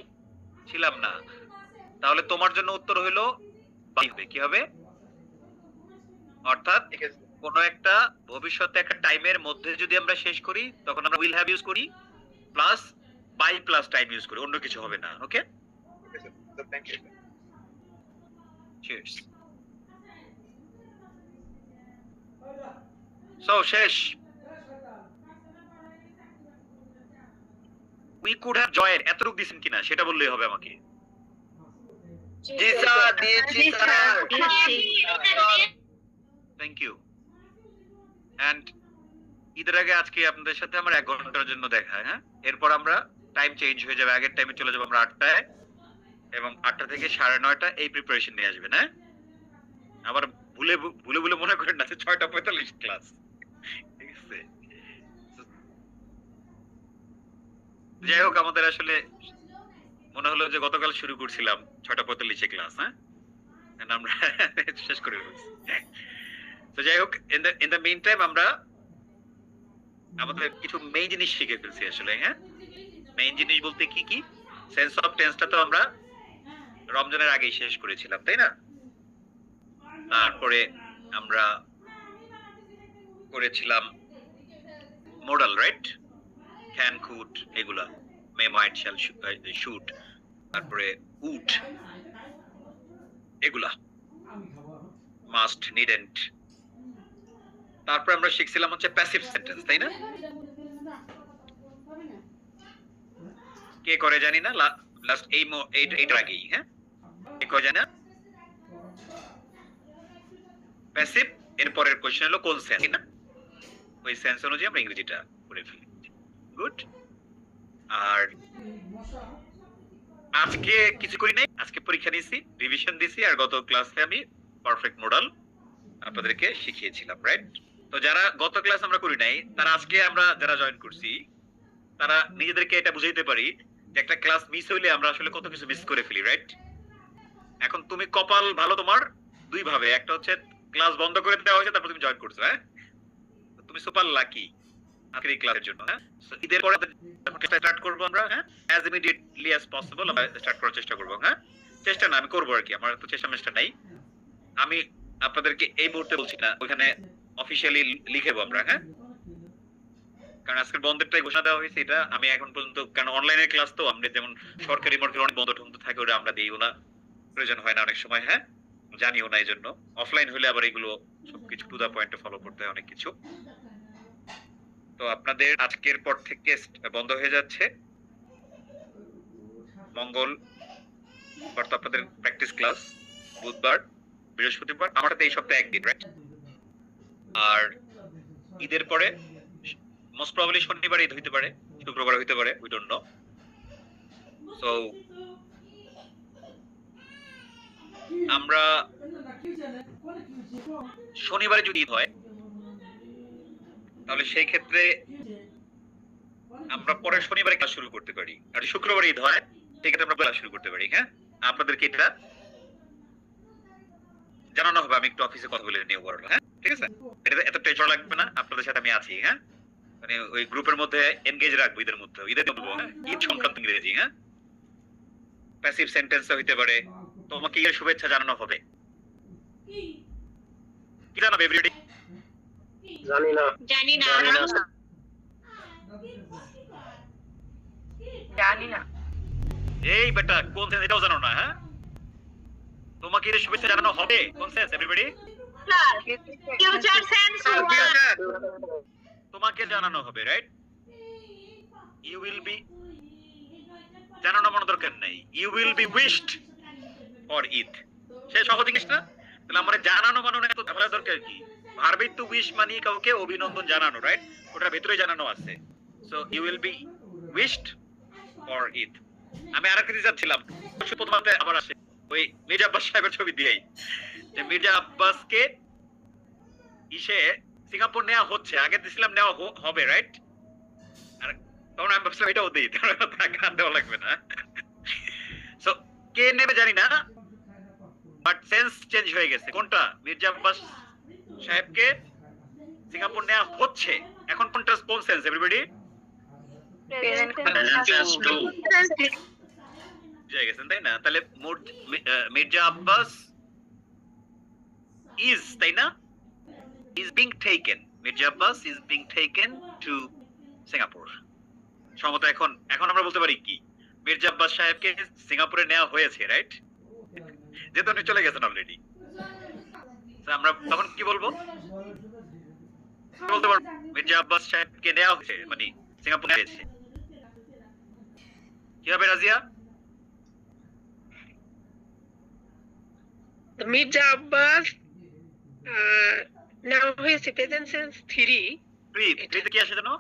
ছিলাম না। তাহলে তোমার জন্য উত্তর হলো কি হবে? অর্থাৎ ঠিক আছে কোন একটা ভবিষ্যতে একটা টাইমের মধ্যে যদি আমরা শেষ করি তখন আমরা উইল হ্যাভ ইউজ করি, plus by plus time use করি, অন্য কিছু হবে না। Okay, sir, thank you sir. Cheers. So শেষ। উই কুড হ্যাভ জয়েড, এতটুকু দিছেন কিনা সেটা বললেই হবে আমাকে। জি স্যার, দিয়েছি স্যার। Thank you. এন্ড ঈদের আগে আজকে আপনাদের সাথে আমার 1 ঘন্টার জন্য দেখা, হ্যাঁ? এরপর আমরা টাইম চেঞ্জ হয়ে যাবে, আগের টাইমে চলে যাবো আমরা 8টায়, এবং 8টা থেকে 9:30 এই প্রিপারেশন নিয়ে আসবেন, হ্যাঁ? আবার ভুলে মনে করেন না যে 6:45 ক্লাস, ঠিক আছে? যাই হোক, আমাদের আসলে মনে হলো যে গতকাল শুরু করছিলাম 6:45 ক্লাস, হ্যাঁ, আমরা শেষ করে ফেলছি। তো যাই হোক, ইন দ্য মেইন টাইম আমরা আমাদের কিছু মেইন জিনিস শিখে ফেলছি আসলে, হ্যাঁ? মেইন জিনিস বলতে কি সেন্স অফ টেন্সটা তো আমরা রমজানের আগেই শেষ করেছিলাম, তাই না? তারপরে আমরা করেছিলাম মডাল, রাইট? ক্যান, কুড, এগুলা, মে, মাইট, শ্যাল, শুড, তারপরে উড, এগুলা, মাস্ট, নিডেন্ট। তারপর আমরা শিখছিলাম হচ্ছে প্যাসিভ সেন্টেন্স, তাই না? কে করে জানি না, লাস্ট এইটার আগেই, হ্যাঁ? কে করে জানি না? প্যাসিভ, এর পরের কোশ্চেন হলো কোন সেন্স, না? ওই সেন্স অনুযায়ী আমরা ইংরেজিটা করে ফেলি। গুড। আর আজকে কিছু করি নাই, আজকে পরীক্ষা নিয়েছি, রিভিশন দিছি, আর গত ক্লাসে আমি পারফেক্ট মডেল আপনাদেরকে শিখিয়েছিলাম, রাইট? তো যারা গত ক্লাস আমরা করি নাই, তারা আজকে আমরা যারা জয়েন করছি তারা নিজেদেরকে এটা বুঝাইতে পারি যে একটা ক্লাস মিস হইলে আমরা আসলে কত কিছু মিস করে ফেলি, রাইট? এখন তুমি কপাল ভালো তোমার দুই ভাবে, একটা হচ্ছে ক্লাস বন্ধ করে দেওয়া হয়েছে তারপর তুমি জয়েন করছো, হ্যাঁ? তুমি সুপার লাকি আজকের এই ক্লাসের জন্য, হ্যাঁ? ঈদের পরে স্টার্ট করবো আমরা, হ্যাঁ, অ্যাজ ইমিডিয়েটলি অ্যাজ পসিবল আমরা স্টার্ট করার চেষ্টা করবো, হ্যাঁ? চেষ্টা না, আমি করবো আর কি, আমার তো চেষ্টা মেষ্টা নাই। আমি আপনাদেরকে এই মুহূর্তে বলছি না, ওইখানে অফিসিয়ালি লিখেবো আমরা, হ্যাঁ? কারণ আজকের বন্ধেরটাই ঘোষণা দেওয়া হয়েছে, এটা আমি এখন পর্যন্ত, কারণ অনলাইনের ক্লাস তো আমরা যেমন সরকারি মর্কের অনেক বন্ধ টন্ধ থাকে, ওটা আমরা দিইও না, প্রয়োজন হয় না অনেক সময়, হ্যাঁ, জানিও না। এই জন্য অফলাইন হলে আবার এগুলো সবকিছু টু দা পয়েন্টে ফলো করতে হয় অনেক কিছু। তো আপনাদের আজকের পর থেকে বন্ধ হয়ে যাচ্ছে, মঙ্গল তো আপনাদের প্র্যাকটিস ক্লাস, বুধবার, বৃহস্পতিবার, আমার সাথে এই সপ্তাহে একদিন, রাইট? আর ঈদের পরে মোস্ট প্রবাবলি শনিবার ঈদ হইতে পারে, শুক্রবার হইতে পারে, উই ডোন্ট নো। সো আমরা শনিবারে যদি ঈদ হয় তাহলে সেই ক্ষেত্রে আমরা পরের শনিবারে ক্লাস শুরু করতে পারি, আর শুক্রবারে ঈদ হয় সেক্ষেত্রে আমরা ক্লাস শুরু করতে পারি, হ্যাঁ? আপনাদেরকে এটা জানানো হবে, আমি একটু অফিসে কথা বলে নিয়ে বলবো, হ্যাঁ? ঠিক আছে, এটা এত টেনশন লাগবে না, আপনাদের সাথে আমি আছি, হ্যাঁ? মানে ওই গ্রুপের মধ্যে এনগেজ রাখবো, এদের মধ্যে এদের বলবো, হ্যাঁ ঈদ সংক্রান্ত ইংরেজি, হ্যাঁ প্যাসিভ সেন্টেন্স হইতে পারে। তোমাকে ঈদের শুভেচ্ছা জানানো হবে, কি জানাবে এভরিডে? জানি না। জানি না। জানি না। এই বেটা কোন সেন্স এটাও জানো না? হ্যাঁ তোমাকে ঈদের শুভেচ্ছা জানানো হবে, কোন সেন্স এভরিবডি? ফিউচার সেন্স তোমাকে জানানো হবে, রাইট? ইউ উইল বি, জানানো মনে দরকার নেই, you will be wished for Eid, সে সহজ জিনিস না? তাহলে আমরা জানানো মানে এত ঝামেলা দরকার কি? ভার্ব টু উইশ মানে কাউকে অভিনন্দন জানানো, রাইট? ওটার ভিতরে জানানো আছে। So you will be wished for Eid. আমি আরেকটা দিতে যাচ্ছিলাম, প্রথমে আবার আসে ওই মির্জা আব্বাস সাহেবের ছবি দিয়েই, যে মির্জা আব্বাসকে ইসে সিঙ্গাপুর নেওয়া হচ্ছে, আগে দিছিলাম নেওয়া হবে, রাইট? আর তখন আমি ভাবছিলাম এটাও দিই, টাকা দেওয়া লাগবে না। সো কে নেবে জানি না, বাট সেন্স চেঞ্জ হয়ে গেছে। কোনটা? মির্জা আব্বাস সাহেবকে সিঙ্গাপুর নেওয়া হচ্ছে, এখন কোনটা কোন সেন্স এভরিবডি? বুঝে গেছেন তাই না? তাহলে মির্জা আব্বাস ইজ, তাই না, is being taken, Mirza Abbas is being taken to Singapore. সমত এখন আমরা বলতে পারি কি, মির্জা আব্বাস সাহেবকে সিঙ্গাপুরে নেওয়া হয়েছে, রাইট? যেহেতু উনি চলে গেছেন অলরেডি, আমরা তখন কি বলবো? বলতে পারবো মির্জা আব্বাস সাহেবকে নেওয়া হয়েছে, মানে সিঙ্গাপুরে গেছে। কি হবে Razia? Mirza Abbas now his present tense 3 এটাতে কি আসে জানো?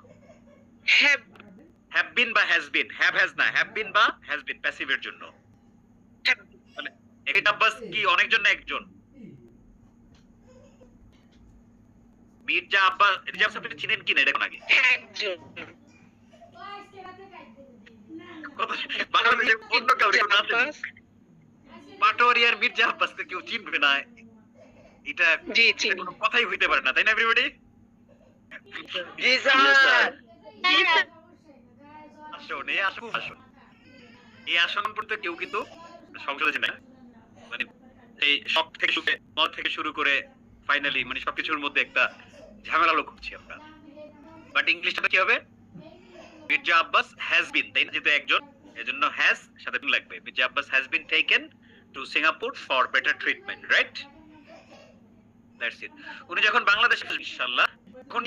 have been বা has been, have has না, have been বা has been প্যাসিভের জন্য। মানে মির্জা আব্বাস কি অনেকজন না একজন? মির্জা আব্বাস আপনি চিনেন কি না এটা আগে? একজন। বাংলাদেশে অন্য কেউ পাটোয়ারিয়ার মির্জা আব্বাসকে কেউ চিনবে না, এটা জি চিনি। কোনো কথাই হইতে পারে না, তাই না এভরিবডি? জি স্যার। আসুন এই আসন পড়তে কেউ কিন্তু সংসদে চেনে না। মানে এই সব থেকে মদ থেকে শুরু করে ফাইনালি মানে সবকিছুর মধ্যে একটা ঝামেলা লক্ষ্য করছি আমরা। বাট ইংলিশটা কি হবে? মির্জা আব্বাস হ্যাজ বিন, তাই না, যেহেতু একজন এজন্য হ্যাজ সাথে লাগবে। Mirza Abbas has been taken to Singapore for better treatment, right? That's it. উনি যখন বাংলাদেশে আসবেন ইনশাআল্লাহ, তখন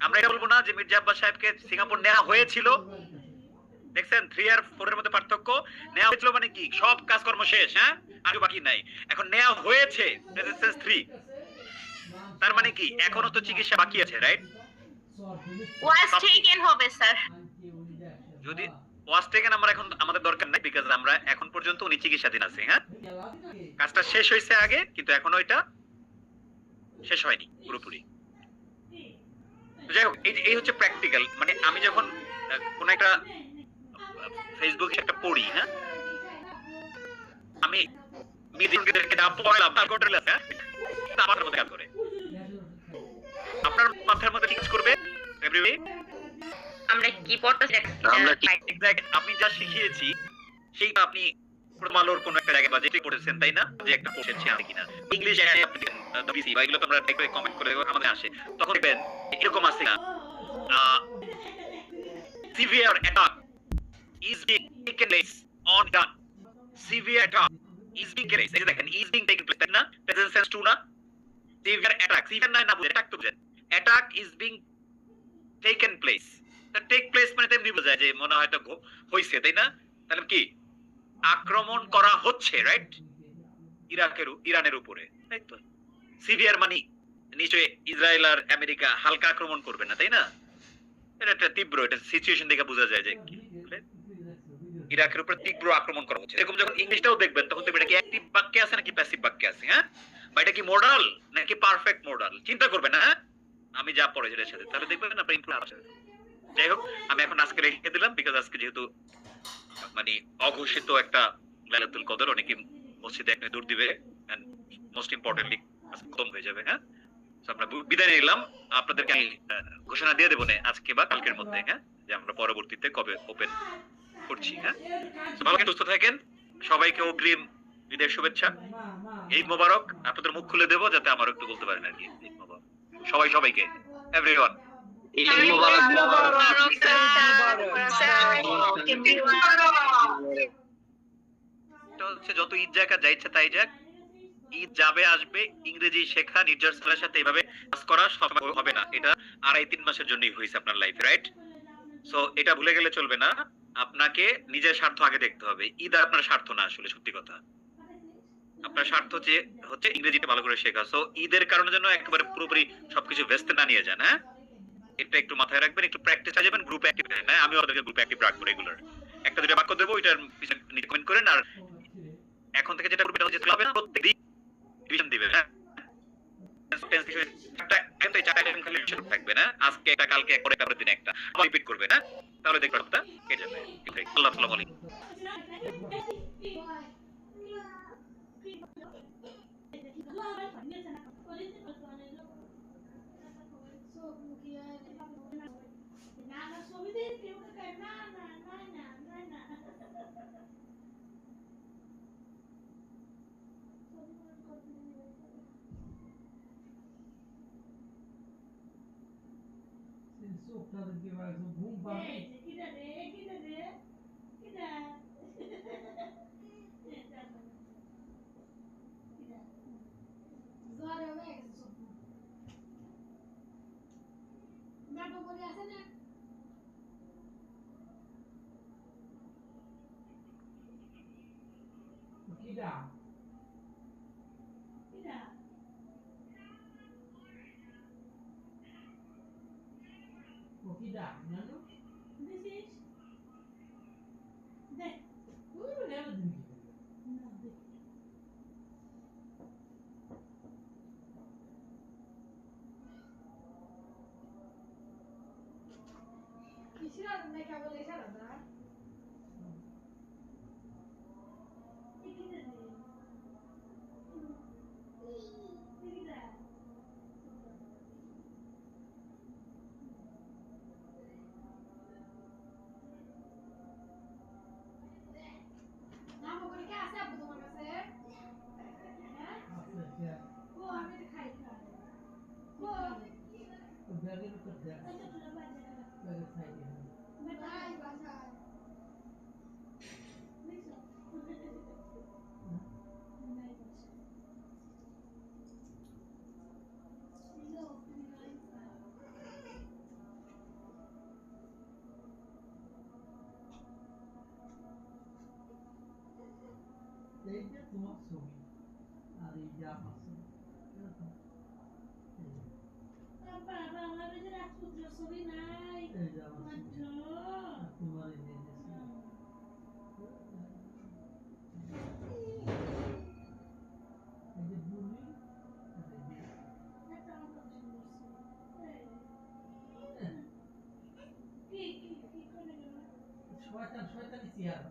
আমরা এটা বলবো না যে মির্জা আব্বাস সাহেবকে সিঙ্গাপুর নেওয়া হয়েছিল। দেখছেন 3 আর 4 এর মধ্যে পার্থক্য? নেওয়া হয়েছিল মানে কি সব কাজকর্ম শেষ, হ্যাঁ আর বাকি নাই। এখন নেওয়া হয়েছে প্রেজেন্ট টেন্স 3, তার মানে কি এখনো তো চিকিৎসা বাকি আছে, রাইট? was taken হবে স্যার। যদি ওয়াজ টেকেন আমরা এখন আমাদের দরকার নাই, বিকজ আমরা এখন পর্যন্ত উনি চিকিৎসাধীন আছে, হ্যাঁ কাজটা শেষ হয়েছে আগে, কিন্তু এখনো এটা শেষ হয়নি পুরোপুরি। যাই হোক, এই হচ্ছে প্র্যাকটিক্যাল। মানে আমি যখন কোন একটা ফেসবুকে একটা পড়ি, হ্যাঁ আমি আপনার মাথার মধ্যে ঠিক করবে আমরা কি পড়তেছি? আমি যা শিখিয়েছি সেইটা আপনি প্রথম আলোর কোন একটা জায়গায় বা যেটা পড়েছেন, তাই না, যে একটা পড়েছি আমি কিনা ইংলিশ বা এগুলো তোমরা কমেন্ট করে আমাদের আসে, তখন দেখবেন এরকম আছে না, severe attack is being taken place on gun, severe attack is being taken place, এই যে দেখেন is being taken place, তাই না, present tense 2 না, severe attack, severe না বুঝে attack তো বুঝেন, attack is being taken place, তা take place মানে তেমনি বোঝায় যে মনে হয়তো হইছে, তাই না? তাহলে কি আক্রমণ করা হচ্ছে, রাইট, ইরানের উপরে, তাই তো। সিভিয়ার মানে নিশ্চয়ই ইসরায়েল আর আমেরিকা হালকা আক্রমণ করবে না, তাই না? এটা একটা তীব্র, এটা সিচুয়েশন দেখে বোঝা যায় যে ইরাকের উপর তীব্র আক্রমণ করা হচ্ছে। এরকম যখন ইংলিশটাও দেখবেন তখন দেখবেন এটা কি অ্যাক্টিভ বাক্যে আছে নাকি প্যাসিভ বাক্যে আছে, হ্যাঁ বা এটা কি মডাল নাকি পারফেক্ট মডাল, চিন্তা করবেন, হ্যাঁ আমি যা পড়ে যেটার সাথে, তাহলে দেখবেন আপনার ইমপ্রুভ আসে। যাই হোক, আমি এখন আজকে রেখে দিলাম, বিকজ আজকে যেহেতু মানে অঘোষিত একটা লাইলাতুল কদর, অনেকে মসজিদে এক দূর দিবে, এন্ড মোস্ট ইম্পর্টেন্টলি খতম হয়ে যাবে, হ্যাঁ So, আমরা বিদায় নিলাম। আপনাদেরকে আমি ঘোষণা দিয়ে দেবো না আজকে বা কালকের মধ্যে, হ্যাঁ, যে আমরা পরবর্তীতে কবে ওপেন করছি। হ্যাঁ, So, ভালো থাকেন, সুস্থ থাকেন, সবাইকে অগ্রিম ঈদের শুভেচ্ছা। ঈদ মোবারক। আপনাদের মুখ খুলে দেবো যাতে আমার একটু বলতে পারেন আর কি। ঈদ মোবারক সবাইকে, এভরিওয়ান। ঈদ মোবারক। এটা হচ্ছে যত ঈদ যাক আর যা ইচ্ছা তাই যাক, ঈদ যাবে আসবে, ইংরেজি শেখা নির্ঝর স্যারের সাথে এভাবে কাজ করা সব হবে না। এটা 2.5-3 মাসের জন্যই হয়েছে আপনার লাইফে, রাইট? সো এটা ভুলে গেলে চলবে না, আপনাকে নিজের স্বার্থ আগে দেখতে হবে। ঈদ আপনার স্বার্থ না, আসলে সত্যি কথা। আপনার স্বার্থ হচ্ছে ইংরেজিটা ভালো করে শেখা। সো ঈদের কারণে যেন একেবারে পুরোপুরি সবকিছু ব্যস্ত না নিয়ে যান। হ্যাঁ, এটা একটু মাথায় রাখবেন, একটু প্র্যাকটিস যাবেন, গ্রুপে অ্যাক্টিভ থাকেন। হ্যাঁ, আমি ওদেরকে গ্রুপে অ্যাক্টিভ রাখবো রেগুলার। একটা দুটো বাক্য দেবো, এটার পিছনে কমেন্ট করেন। আর এখন থেকে যেটা করবেন এটা হচ্ছে হবে না, প্রত্যেকদিন রিভিশন দিবেন। হ্যাঁ, টেন্স হিসেবে চারটা আইটেম খালি রিভিশন থাকবে না। আজকে একটা, কালকে একটা, পরের দিন একটা, আবার রিপিট করবেন। হ্যাঁ, তাহলে দেখবেন আপনারা কেটে যাবে। আল্লাহ আসসালামু আলাইকুম। চোখটা দেখতে পাচ্ছি ঘুম পাবে কিডা কিডা জানো ব্যাগের উপর দেখ ব্যাগের সাইডে এইটা তোমার ছবি আর এই যে আমার ছবি এই যে আমার ছবি আর তোমার এই যে এই যে বুড়ি আর এই যে শয়তানি চেহারা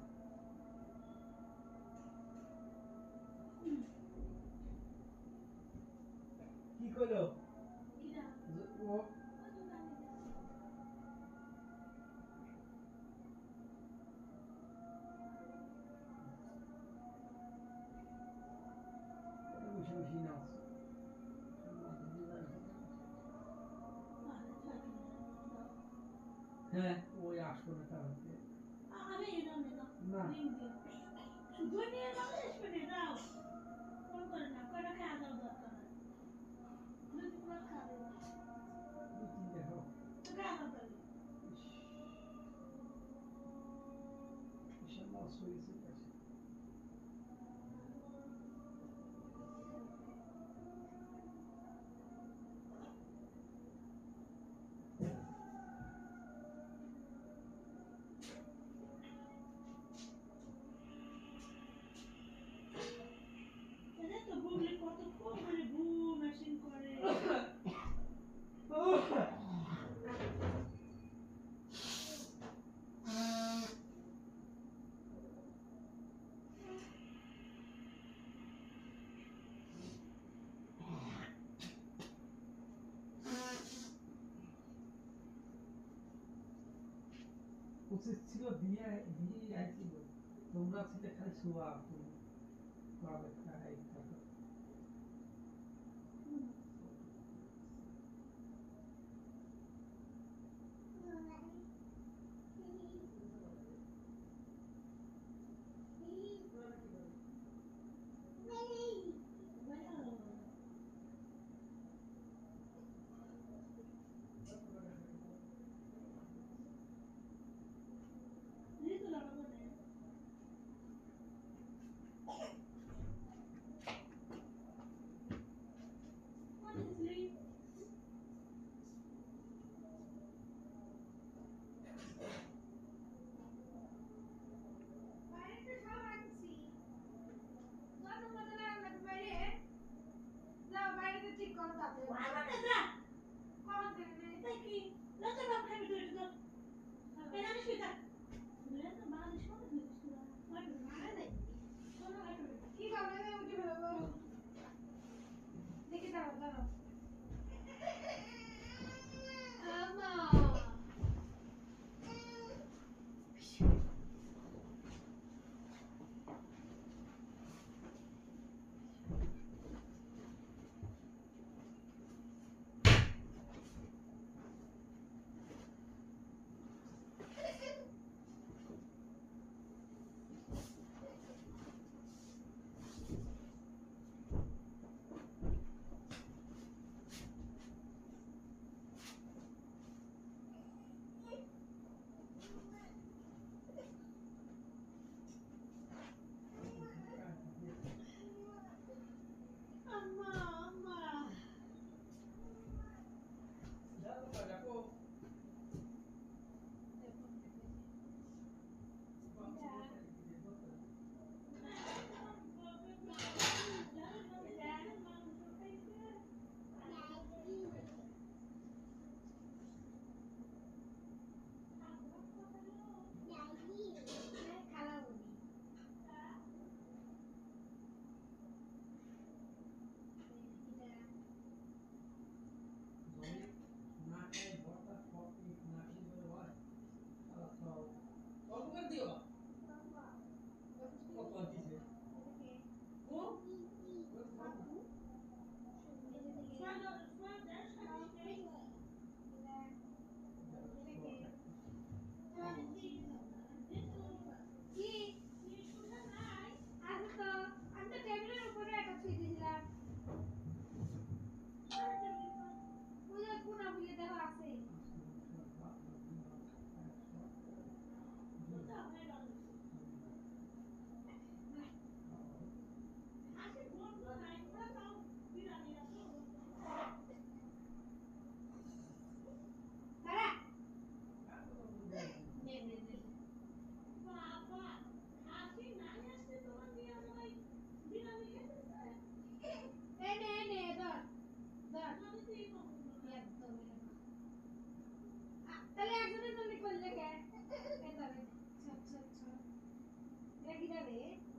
কি কইলো ও বসে নাচ হ্যাঁ ওই আসবো না কারণ না শুধু নিয়ে যাবে শুনে দাও কোন করে না কয়টা খাওয়া দাও দরকার দুই পুরো খাবে দেখো খাওয়া দাও ইনশাআল্লাহ সইছে উচিত ছিল দিয়ে দিয়ে আইছিল তোমরা ছিলে খালি শোয়া তুমি কবে খাই থাকো বাইরে সব রাখছি যত মজা লাগে বাইরে যাও বাইরে ঠিক করো তাতে আমাকে যা কোন দিনে তাই কি লজ্জ ভাব খাবি তুই তো এর আমি শুই থাক বলে তো বাড়ি শুনে দিছিস না মানে নাই শোনো কি ভাবে উঠে বেরোবো দেখে দাঁড়াও দাঁড়াও আমা না খাই বড়টা সব না খেয়ে বলে হয় আর সব অল্প করে দিও কত দিছে ও কি আছে তো আমি তো টেবিলের উপরে একটা ছুঁয়ে দিয়েছিলাম বুঝে কোনা বুঝে দেখো আছে দাঁড়া নে নে নে এই নে নে ধর ধর একদম তাহলে একজনের জন্য করলে কে এই ধর আচ্ছা আচ্ছা আচ্ছা এটা কি রে